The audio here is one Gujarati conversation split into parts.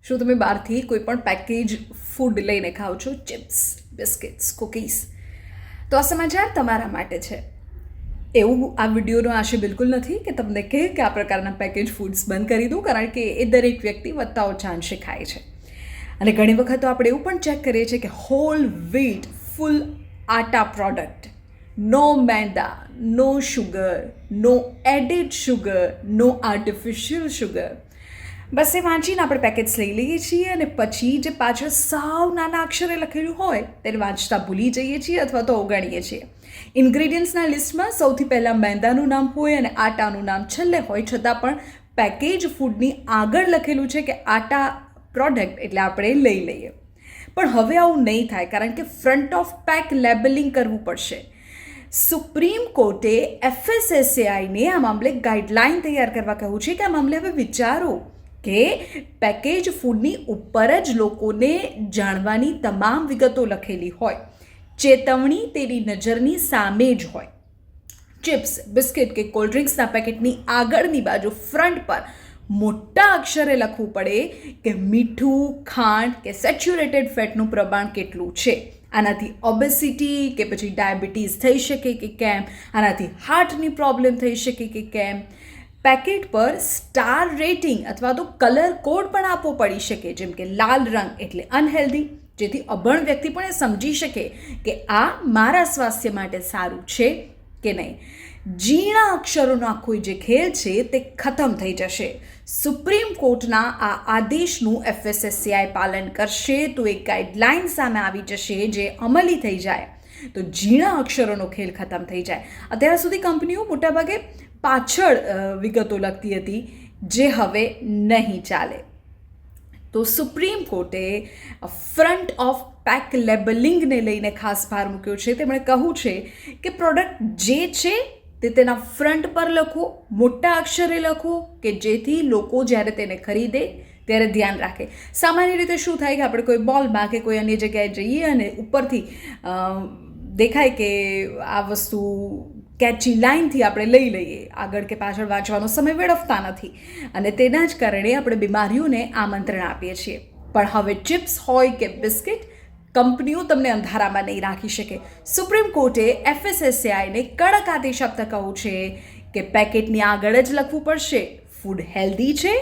શું તમે બહારથી કોઈ પણ પેકેજ ફૂડ લઈને ખાઓ છો? Chips, biscuits, cookies? તો આ સમાચાર તમારા માટે છે. એવું આ વિડીયોનો આશય બિલકુલ નથી કે તમને કહે કે આ પ્રકારના પેકેજ ફૂડ્સ બંધ કરી દો, કારણ કે એ દરેક વ્યક્તિ વધતા ઓછા અંશે ખાય છે. અને ઘણી વખત તો આપણે એવું પણ ચેક કરીએ છીએ કે હોલ વ્હીટ ફૂલ આટા પ્રોડક્ટ, નો મેંદા, નો શુગર, નો એડિડ શુગર, નો આર્ટિફિશિયલ શુગર. બસ એ વાંચીને આપણે પેકેટ્સ લઈ લઈએ છીએ અને પછી જે પાછળ સાવ નાના અક્ષરે લખેલું હોય તેને વાંચતા ભૂલી જઈએ છીએ અથવા તો અવગણીએ છીએ. ઇન્ગ્રીડિયન્ટ્સના લિસ્ટમાં સૌથી પહેલાં મેંદાનું નામ હોય અને આટાનું નામ છેલ્લે હોય, છતાં પણ પેકેજ ફૂડની આગળ લખેલું છે કે આટા પ્રોડક્ટ, એટલે આપણે લઈ લઈએ. પણ હવે આવું નહીં થાય, કારણ કે ફ્રન્ટ ઓફ પેક લેબલિંગ કરવું પડશે. સુપ્રીમ કોર્ટે FSSAIને આ મામલે ગાઈડલાઇન તૈયાર કરવા કહ્યું છે કે આ મામલે હવે વિચારો કે પેકેજ ફૂડની ઉપર જ લોકોને જાણવાની તમામ વિગતો લખેલી હોય, ચેતવણી તેની નજરની સામે જ હોય. ચિપ્સ, બિસ્કિટ કે કોલ્ડ ડ્રિંક્સના પેકેટની આગળની બાજુ ફ્રન્ટ પર મોટા અક્ષરે લખવું પડે કે મીઠું, ખાંડ કે સેચ્યુરેટેડ ફેટનું પ્રમાણ કેટલું છે. આનાથી ઓબેસિટી કે પછી ડાયાબિટીસ થઈ શકે કે કેમ, આનાથી હાર્ટની પ્રોબ્લેમ થઈ શકે કે કેમ. પેકેટ પર સ્ટાર રેટિંગ અથવા તો કલર કોડ પણ આપવો પડી શકે, જેમ કે લાલ રંગ એટલે અનહેલ્ધી, જેથી અભણ વ્યક્તિ પણ એ સમજી શકે કે આ મારા સ્વાસ્થ્ય માટે સારું છે કે નહીં. ઝીણા અક્ષરોનો આખો જે ખેલ છે તે ખતમ થઈ જશે. સુપ્રીમ કોર્ટના આ આદેશનું FSSAI પાલન કરશે તો એક ગાઈડલાઇન સામે આવી જશે જે અમલી થઈ જાય તો ઝીણા અક્ષરોનો ખેલ ખતમ થઈ જાય. અત્યાર સુધી કંપનીઓ મોટાભાગે પાછળ વિગતો લખતી હતી, જે હવે નહીં ચાલે. તો સુપ્રીમ કોર્ટે ફ્રન્ટ ઓફ પેક લેબલિંગને લઈને ખાસ ભાર મૂક્યો છે. તેમણે કહ્યું છે કે પ્રોડક્ટ જે છે તે તેના ફ્રન્ટ પર લખો, મોટા અક્ષરે લખો, કે જેથી લોકો જ્યારે તેને ખરીદે ત્યારે ધ્યાન રાખે. સામાન્ય રીતે શું થાય કે આપણે કોઈ મોલમાં કે કોઈ અન્ય જગ્યાએ જઈએ અને ઉપરથી દેખાય કે આ વસ્તુ કેચી લાઇનથી આપણે લઈ લઈએ, આગળ કે પાછળ વાંચવાનો સમય વેડફતા નથી અને તેના જ કારણે આપણે બીમારીઓને આમંત્રણ આપીએ છીએ. પણ હવે ચિપ્સ હોય કે બિસ્કિટ, કંપનીઓ તમને અંધારામાં નહીં રાખી શકે. સુપ્રીમ કોર્ટે FSSAIને કડક આદેશ આપતા કહ્યું છે કે પેકેટની આગળ જ લખવું પડશે ફૂડ હેલ્ધી છે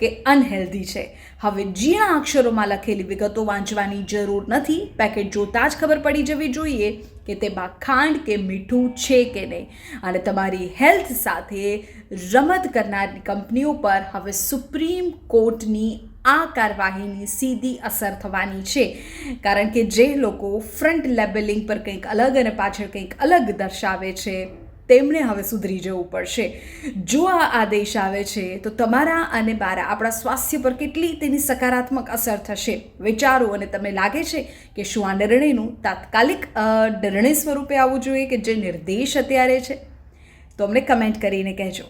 કે અનહેલ્ધી છે. હવે ઝીણા અક્ષરોમાં લખેલી વિગતો વાંચવાની જરૂર નથી. પેકેટ જોતાં જ ખબર પડી જવી જોઈએ કે તેમાં ખાંડ કે મીઠું છે કે નહીં. અને તમારી હેલ્થ સાથે રમત કરનારી કંપનીઓ પર હવે સુપ્રીમ કોર્ટની આ કાર્યવાહીની સીધી અસર થવાની છે, કારણ કે જે લોકો ફ્રન્ટ લેબલિંગ પર કંઈક અલગ અને પાછળ કંઈક અલગ દર્શાવે છે તેમણે હવે સુધરી જવું પડશે. જો આ આદેશ આવે છે તો તમારા અને મારા આપણા સ્વાસ્થ્ય પર કેટલી તેની સકારાત્મક અસર થશે વિચારો. અને તમને લાગે છે કે શું આ નિર્ણયનું તાત્કાલિક નિર્ણય સ્વરૂપે આવવું જોઈએ કે જે નિર્દેશ અત્યારે છે? તો અમને કમેન્ટ કરીને કહેજો.